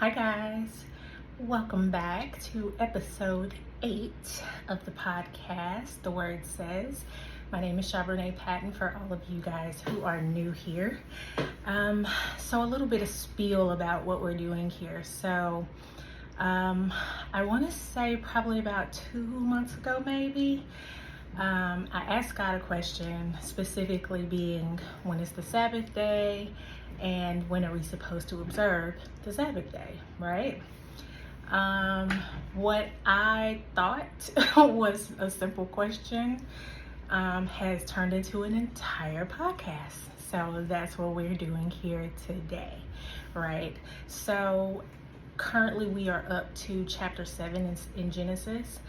Hi guys, welcome back to episode 8 of the podcast, The Word Says. My name is Jasher Patton for all of you guys who are new here. So a little bit of spiel about what we're doing here. I want to say probably about 2 months ago maybe, I asked God a question, specifically being when is the Sabbath day and when are we supposed to observe the Sabbath day, right? What I thought was a simple question has turned into an entire podcast. So that's what we're doing here today, right? So currently we are up to chapter 7 in Genesis.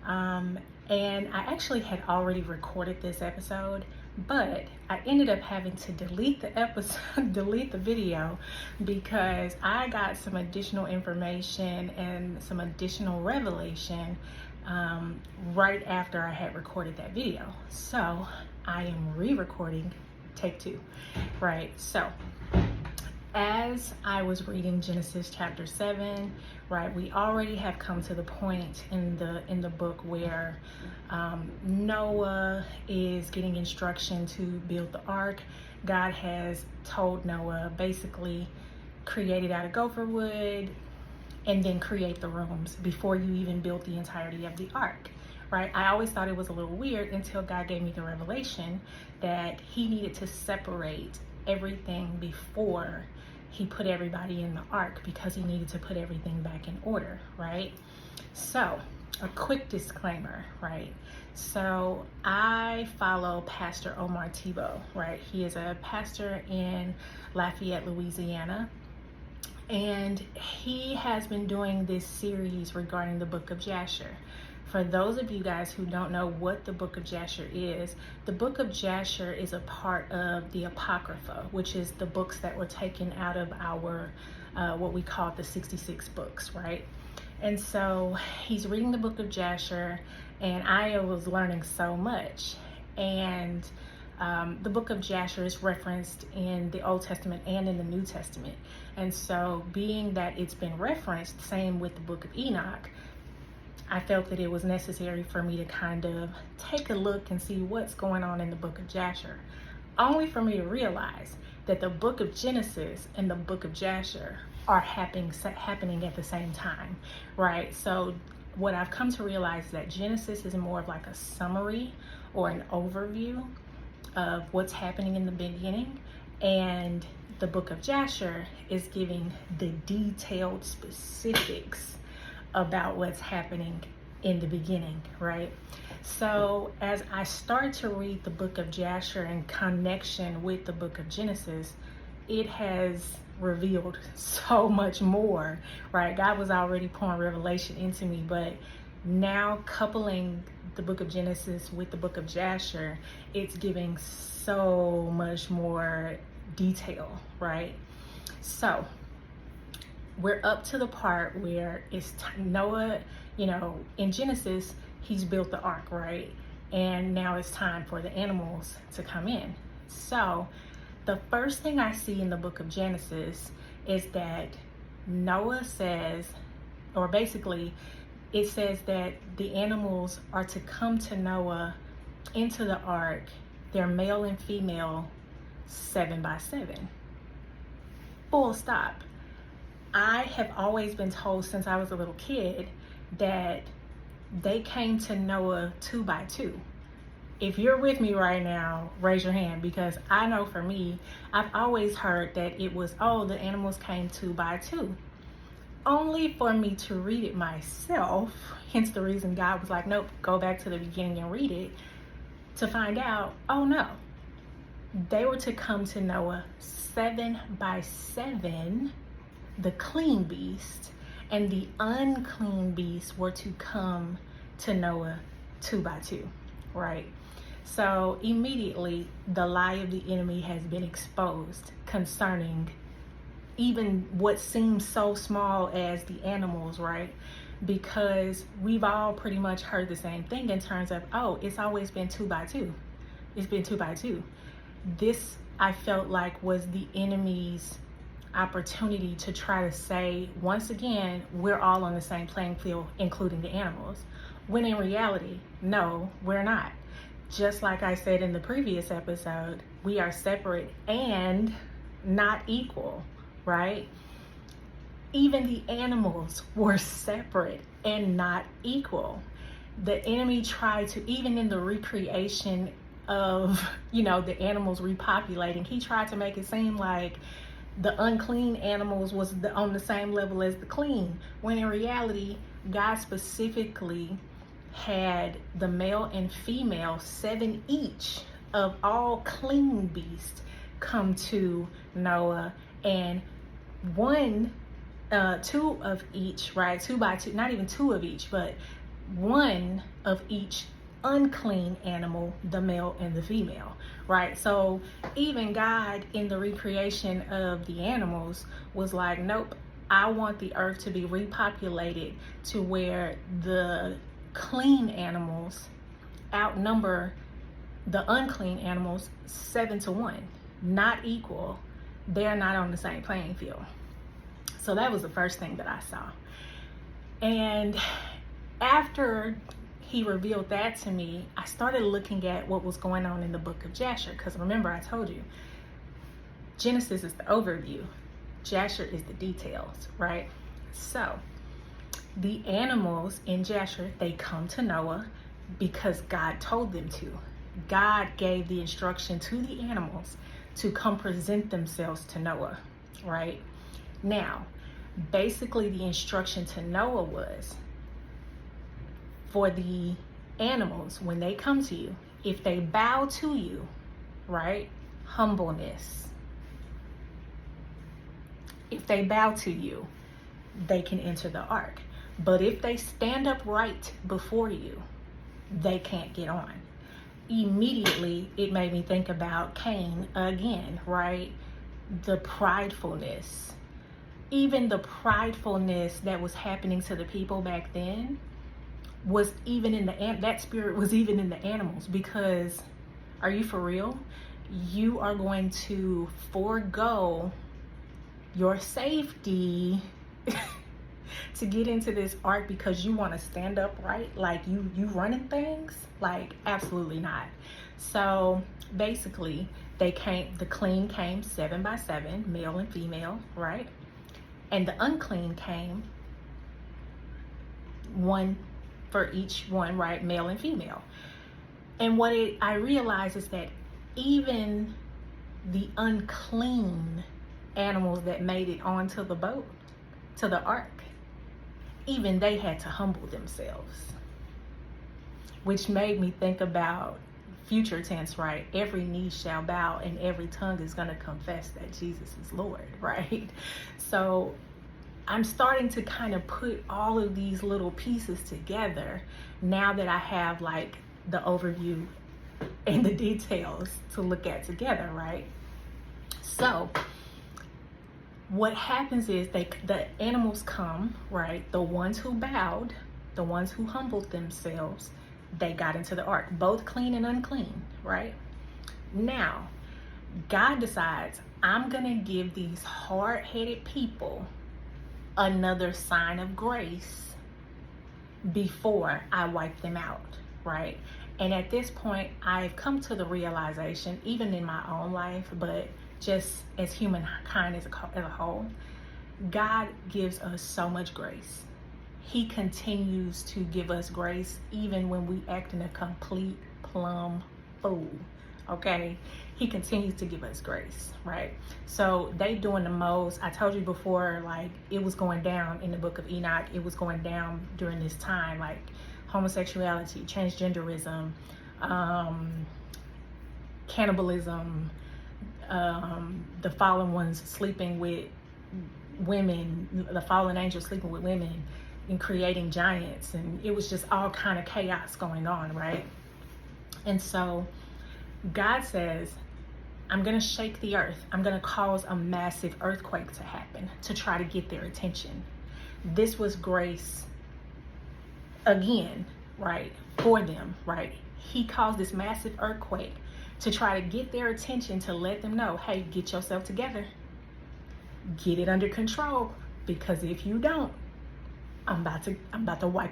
And I actually had already recorded this episode, but I ended up having to delete the episode, delete the video, because I got some additional information and some additional revelation right after I had recorded that video. So I am re-recording take 2, right? So as I was reading Genesis chapter 7, right, we already have come to the point in the book where Noah is getting instruction to build the ark. God has told Noah basically create it out of gopher wood and then create the rooms before you even build the entirety of the ark. Right? I always thought it was a little weird until God gave me the revelation that he needed to separate everything before he put everybody in the ark, because he needed to put everything back in order, right? So a quick disclaimer, right? So I follow Pastor Omar Tebow, right? He is a pastor in Lafayette, Louisiana, and he has been doing this series regarding the book of Jasher. For those of you guys who don't know what the book of Jasher is, the book of Jasher is a part of the Apocrypha, which is the books that were taken out of our, what we call the 66 books, right? And so he's reading the book of Jasher, and I was learning so much. And the book of Jasher is referenced in the Old Testament and in the New Testament. And so being that it's been referenced, same with the book of Enoch, I felt that it was necessary for me to kind of take a look and see what's going on in the book of Jasher, only for me to realize that the book of Genesis and the book of Jasher are happening at the same time, right? So what I've come to realize is that Genesis is more of like a summary or an overview of what's happening in the beginning, and the book of Jasher is giving the detailed specifics about what's happening in the beginning, right? So as I start to read the book of Jasher in connection with the book of Genesis, it has revealed so much more, right? God was already pouring revelation into me, but now coupling the book of Genesis with the book of Jasher, it's giving so much more detail, right? So we're up to the part where it's Noah, in Genesis, he's built the ark, right? And now it's time for the animals to come in. So the first thing I see in the book of Genesis is that Noah says, or basically it says that the animals are to come to Noah into the ark. They're male and female, 7 by 7. Full stop. I have always been told since I was a little kid that they came to Noah 2 by 2. If you're with me right now, raise your hand, because I know for me, I've always heard that it was, the animals came 2 by 2. Only for me to read it myself, hence the reason God was like, nope, go back to the beginning and read it, to find out, oh no, they were to come to Noah 7 by 7, the clean beast, and the unclean beasts were to come to Noah 2 by 2, right? So immediately the lie of the enemy has been exposed concerning even what seems so small as the animals, right? Because we've all pretty much heard the same thing in terms of, it's always been 2 by 2. It's been 2 by 2. This, I felt like, was the enemy's opportunity to try to say, once again, we're all on the same playing field, including the animals. When in reality, no, we're not. Just like I said in the previous episode, we are separate and not equal, right? Even the animals were separate and not equal. The enemy tried to, even in the recreation of, the animals repopulating, he tried to make it seem like the unclean animals was on the same level as the clean, when in reality, God specifically had the male and female, 7 each of all clean beasts, come to Noah, and 2 of each, right? 2 by 2, not even 2 of each, but 1 of each unclean animal, the male and the female, right? So even God in the recreation of the animals was like, nope, I want the earth to be repopulated to where the clean animals outnumber the unclean animals 7-1, not equal. They're not on the same playing field. So that was the first thing that I saw. And after he revealed that to me, I started looking at what was going on in the book of Jasher. Because remember, I told you, Genesis is the overview. Jasher is the details, right? So the animals in Jasher, they come to Noah because God told them to. God gave the instruction to the animals to come present themselves to Noah, right? Now, basically the instruction to Noah was, for the animals, when they come to you, if they bow to you, right? Humbleness. If they bow to you, they can enter the ark. But if they stand upright before you, they can't get on. Immediately, it made me think about Cain again, right? The pridefulness. Even the pridefulness that was happening to the people back then was even in that spirit was even in the animals. Because, are you for real? You are going to forego your safety to get into this ark because you want to stand upright, like you running things? Like, absolutely not. So basically, the clean came 7 by 7, male and female, right? And the unclean came 1 for each one, right? Male and female. And what I realized is that even the unclean animals that made it onto the boat, to the ark, even they had to humble themselves. Which made me think about future tense, right? Every knee shall bow and every tongue is going to confess that Jesus is Lord, right? So I'm starting to kind of put all of these little pieces together now that I have like the overview and the details to look at together, right? So what happens is the animals come, right? The ones who bowed, the ones who humbled themselves, they got into the ark, both clean and unclean, right? Now, God decides, I'm going to give these hard-headed people another sign of grace before I wipe them out, right? And at this point, I've come to the realization, even in my own life, but just as humankind as a whole, God gives us so much grace. He continues to give us grace even when we act in a complete plumb fool, okay? He continues to give us grace, right? So they doing the most. I told you before, like, it was going down in the book of Enoch. It was going down during this time, like homosexuality, transgenderism, cannibalism, the fallen ones sleeping with women, the fallen angels sleeping with women and creating giants, and it was just all kind of chaos going on, right? And so God says, I'm going to shake the earth. I'm going to cause a massive earthquake to happen to try to get their attention. This was grace again, right, for them, right? He caused this massive earthquake to try to get their attention, to let them know, hey, get yourself together. Get it under control, because if you don't, I'm about to wipe,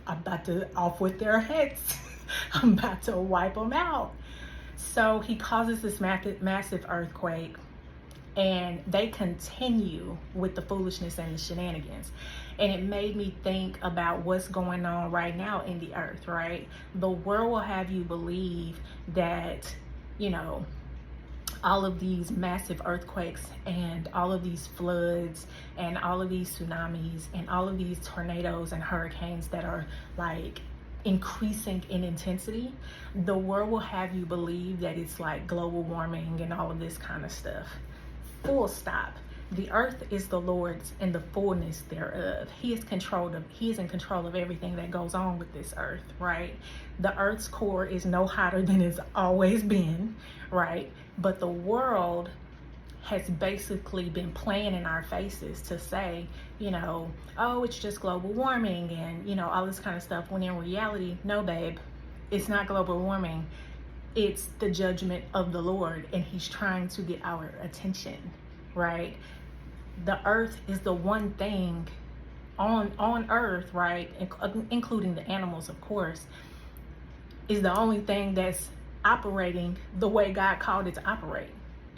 I'm about to off with their heads. I'm about to wipe them out. So he causes this massive earthquake, and they continue with the foolishness and the shenanigans. And it made me think about what's going on right now in the earth, right? The world will have you believe that, you know, all of these massive earthquakes and all of these floods and all of these tsunamis and all of these tornadoes and hurricanes that are like increasing in intensity, the world will have you believe that it's like global warming and all of this kind of stuff. Full stop. The earth is the Lord's and the fullness thereof. He is in control of everything that goes on with this earth, right? The earth's core is no hotter than it's always been, right? But the world has basically been playing in our faces to say, you know, oh, it's just global warming and, you know, all this kind of stuff. When in reality, no, babe, it's not global warming. It's the judgment of the Lord, and he's trying to get our attention, right? The earth is the one thing on earth, right, including the animals, of course, is the only thing that's operating the way God called it to operate,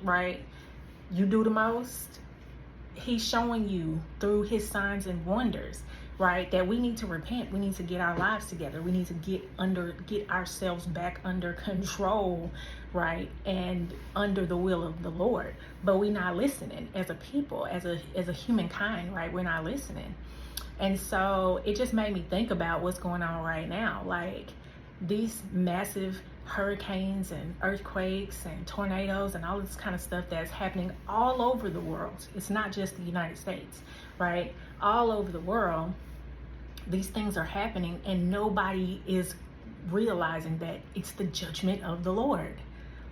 right? You do the most, he's showing you through his signs and wonders, right, that we need to repent. We need to get our lives together. We need to get ourselves back under control, right, and under the will of the Lord. But we're not listening as a people, as a humankind, right? We're not listening. And so it just made me think about what's going on right now. Like these massive hurricanes and earthquakes and tornadoes and all this kind of stuff that's happening all over the world. It's not just the United States, right? All over the world, these things are happening, and nobody is realizing that it's the judgment of the Lord.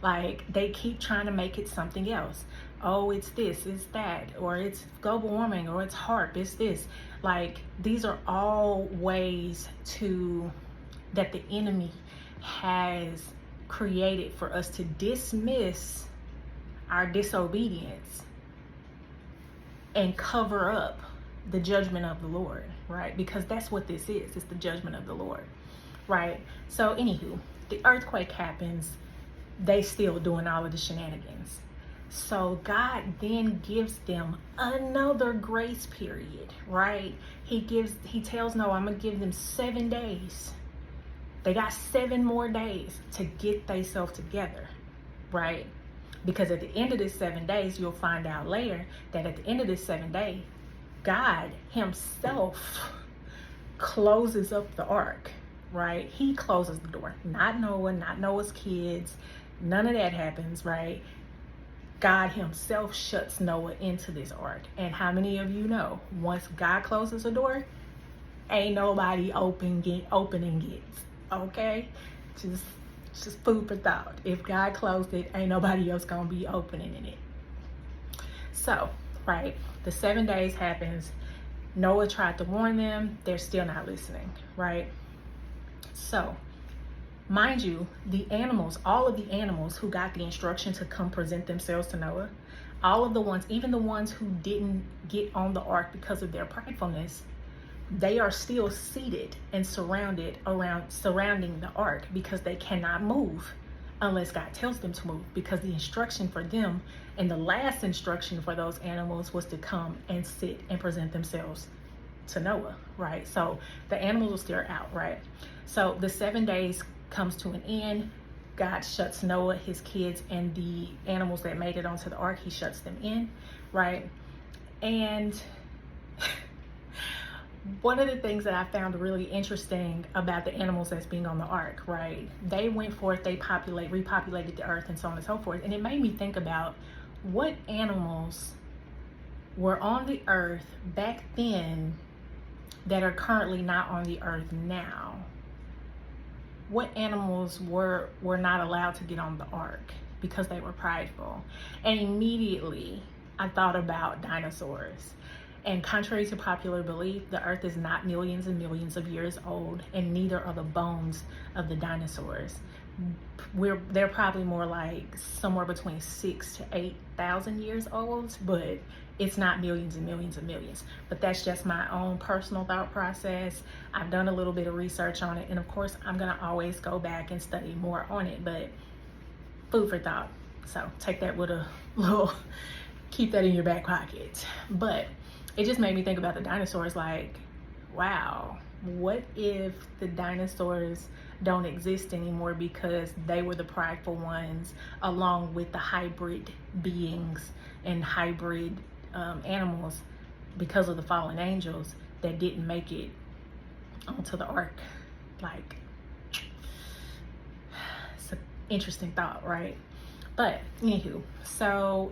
Like they keep trying to make it something else. Oh, it's this, it's that, or it's global warming, or it's HARP, it's this. Like these are all ways that the enemy has created for us to dismiss our disobedience and cover up the judgment of the Lord, right? Because that's what this is. It's the judgment of the Lord, right? So anywho, the earthquake happens. They still doing all of the shenanigans. So God then gives them another grace period, right? He tells Noah, I'm gonna give them 7 days. They got 7 more days to get themselves together, right? Because at the end of this 7 days, you'll find out later that at the end of this 7 days, God himself closes up the ark, right? He closes the door, not Noah, not Noah's kids. None of that happens, right? God himself shuts Noah into this ark. And how many of you know, once God closes a door, ain't nobody opening it, okay? Just food for thought. If God closed it, ain't nobody else gonna be opening it. So, right, the 7 days happens. Noah tried to warn them. They're still not listening, right? So, mind you, the animals, all of the animals who got the instruction to come present themselves to Noah, all of the ones, even the ones who didn't get on the ark because of their pridefulness, they are still seated and surrounding the ark, because they cannot move unless God tells them to move, because the instruction for them and the last instruction for those animals was to come and sit and present themselves to Noah, right? So the animals are still out, right? So the 7 days comes to an end. God shuts Noah, his kids, and the animals that made it onto the ark, he shuts them in, right? And one of the things that I found really interesting about the animals that's being on the ark, right? They went forth, they repopulated the earth and so on and so forth. And it made me think about what animals were on the earth back then that are currently not on the earth now. What animals were not allowed to get on the ark because they were prideful? And immediately I thought about dinosaurs. And contrary to popular belief, the earth is not millions and millions of years old, and neither are the bones of the dinosaurs. They're probably more like somewhere between 6,000 to 8,000 years old, but it's not millions and millions and millions. But that's just my own personal thought process. I've done a little bit of research on it, and of course I'm gonna always go back and study more on it, but food for thought. So take that with a little, keep that in your back pocket. But it just made me think about the dinosaurs, like, wow, what if the dinosaurs don't exist anymore because they were the prideful ones, along with the hybrid beings and hybrid animals, because of the fallen angels that didn't make it onto the ark? Like, it's an interesting thought, right? But anywho, so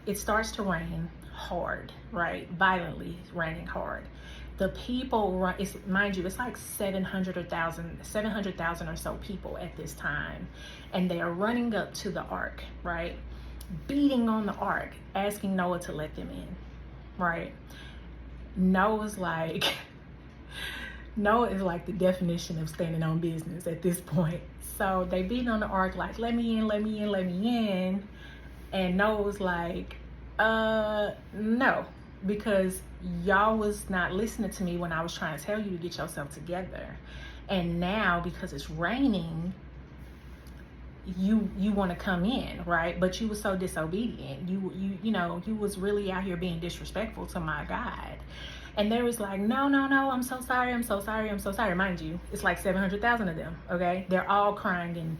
it starts to rain hard, right? Violently raining hard. The people run, it's, mind you, it's like 700,000 or so people at this time. And they are running up to the ark, right? Beating on the ark, asking Noah to let them in, right? Noah is like the definition of standing on business at this point. So they beat on the ark like, let me in, let me in, let me in. And Noah was like, no, because y'all was not listening to me when I was trying to tell you to get yourself together. And now, because it's raining, you want to come in, right? But you were so disobedient. You was really out here being disrespectful to my God. And they was like, no, I'm so sorry, I'm so sorry, I'm so sorry. Mind you, it's like 700,000 of them, okay? They're all crying and,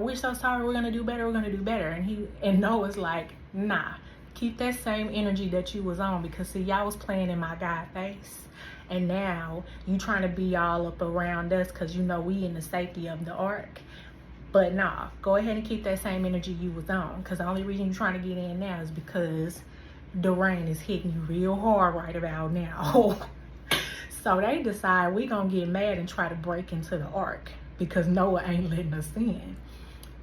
we're so sorry, we're gonna do better, we're gonna do better. And Noah's like, nah, keep that same energy that you was on, because see, y'all was playing in my God face. And now you trying to be all up around us because we in the safety of the ark. But nah, go ahead and keep that same energy you was on, because the only reason you're trying to get in now is because the rain is hitting you real hard right about now. So they decide we gonna get mad and try to break into the ark because Noah ain't letting us in.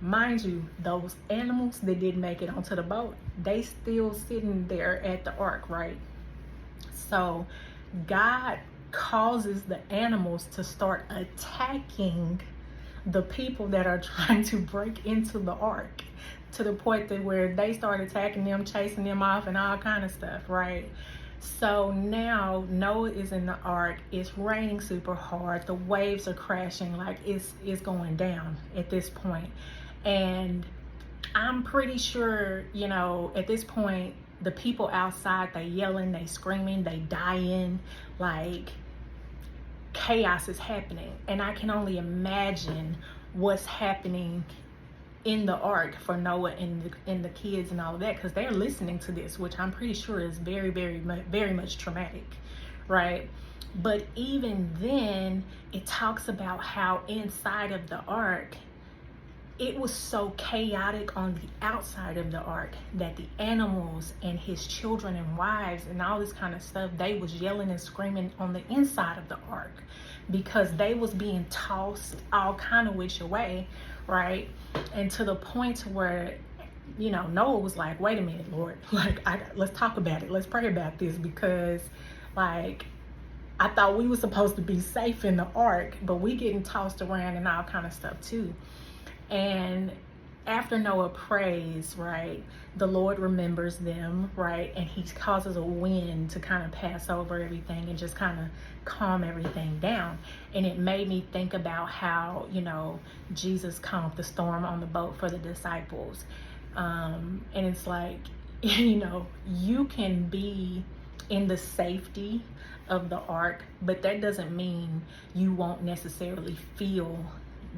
Mind you, those animals that didn't make it onto the boat, they still sitting there at the ark, right? So God causes the animals to start attacking the people that are trying to break into the ark, to the point that where they start attacking them, chasing them off and all kind of stuff, right? So now Noah is in the ark. It's raining super hard. The waves are crashing, like it's going down at this point. And I'm pretty sure, at this point, the people outside, they yelling, they screaming, they dying, like chaos is happening. And I can only imagine what's happening in the ark for Noah and the kids and all of that, because they're listening to this, which I'm pretty sure is very, very, very much traumatic, right? But even then, it talks about how inside of the ark, it was so chaotic on the outside of the ark that the animals and his children and wives and all this kind of stuff, they was yelling and screaming on the inside of the ark because they was being tossed all kind of which way, right? And to the point where, Noah was like, wait a minute, Lord, like, let's talk about it. Let's pray about this, because like, I thought we were supposed to be safe in the ark, but we getting tossed around and all kind of stuff too. And after Noah prays, right, the Lord remembers them, right, and he causes a wind to kind of pass over everything and just kind of calm everything down. And it made me think about how, Jesus calmed the storm on the boat for the disciples. And it's like, you can be in the safety of the ark, but that doesn't mean you won't necessarily feel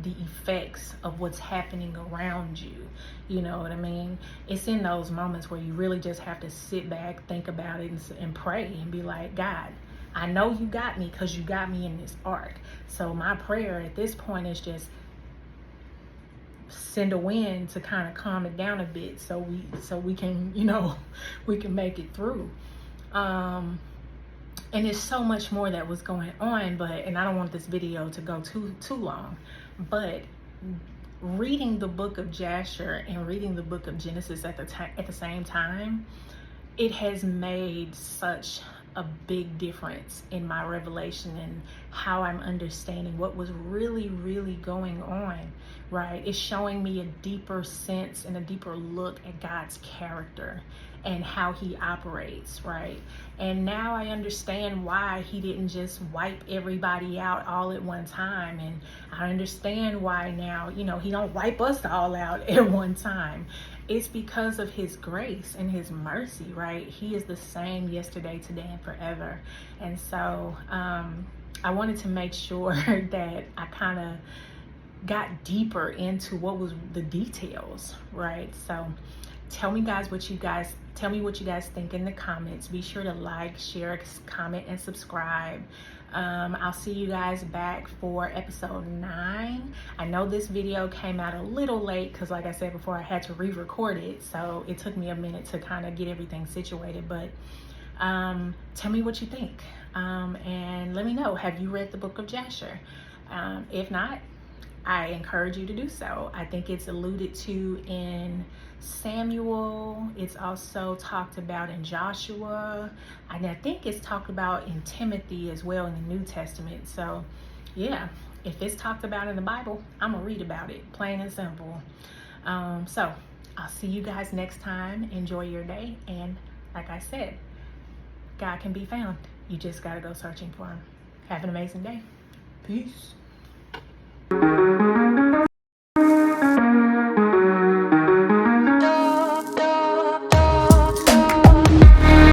the effects of what's happening around you. You know what I mean? It's in those moments where you really just have to sit back, think about it, and pray and be like, God, I know you got me because you got me in this ark. So my prayer at this point is just send a wind to kind of calm it down a bit so we can, we can make it through. And there's so much more that was going on, and I don't want this video to go too long, but reading the book of Jasher and reading the book of Genesis at the same time, it has made such a big difference in my revelation and how I'm understanding what was really, really going on, right? It's showing me a deeper sense and a deeper look at God's character and how he operates, right? And now I understand why he didn't just wipe everybody out all at one time. And I understand why now, you know, he don't wipe us all out at one time. It's because of his grace and his mercy, right? He is the same yesterday, today, and forever. And so I wanted to make sure that I kind of got deeper into what was the details, right? So tell me what you guys think in the comments. Be sure to like, share, comment, and subscribe. I'll see you guys back for episode 9. I know this video came out a little late because, like I said before, I had to re-record it, so it took me a minute to kind of get everything situated. But tell me what you think, and let me know, have you read the book of Jasher? If not, I encourage you to do so. I think it's alluded to in Samuel. It's also talked about in Joshua. And I think it's talked about in Timothy as well in the New Testament. So yeah, if it's talked about in the Bible, I'm gonna read about it, plain and simple. So I'll see you guys next time. Enjoy your day. And like I said, God can be found. You just gotta go searching for him. Have an amazing day. Peace.